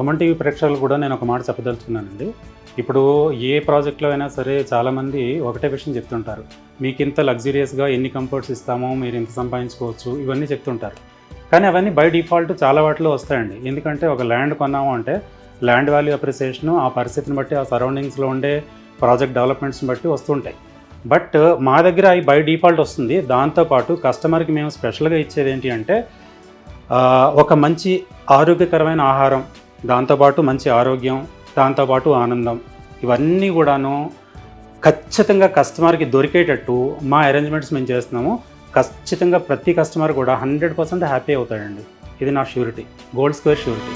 Suman TV ప్రేక్షకులు కూడా నేను ఒక మాట చెప్పదలుచుకున్నానండి. ఇప్పుడు ఏ ప్రాజెక్ట్లో అయినా సరే చాలామంది ఒకటే విషయం చెప్తుంటారు. మీకు ఇంత లగ్జూరియస్గా ఎన్ని కంఫర్ట్స్ ఇస్తామో మీరు ఇంత సంపాదించుకోవచ్చు ఇవన్నీ చెప్తుంటారు. కానీ అవన్నీ బై డిఫాల్ట్ చాలా వాటిలో వస్తాయండి. ఎందుకంటే ఒక ల్యాండ్ కొన్నాము అంటే ల్యాండ్ వాల్యూ అప్రిసియేషను ఆ పరిస్థితిని బట్టి ఆ సరౌండింగ్స్లో ఉండే ప్రాజెక్ట్ డెవలప్మెంట్స్ని బట్టి వస్తుంటాయి. బట్ మా దగ్గర అవి బై డిఫాల్ట్ వస్తుంది. దాంతోపాటు కస్టమర్కి మేము స్పెషల్గా ఇచ్చేది ఏంటి అంటే ఒక మంచి ఆరోగ్యకరమైన ఆహారం, దాంతోపాటు మంచి ఆరోగ్యం, దాంతోపాటు ఆనందం, ఇవన్నీ కూడాను ఖచ్చితంగా కస్టమర్కి దొరికేటట్టు మా అరేంజ్మెంట్స్ మేము చేస్తున్నాము. ఖచ్చితంగా ప్రతి కస్టమర్ కూడా 100% హ్యాపీ అవుతాడండి. ఇది నా ష్యూరిటీ, గోల్డ్ స్క్వేర్ ష్యూరిటీ.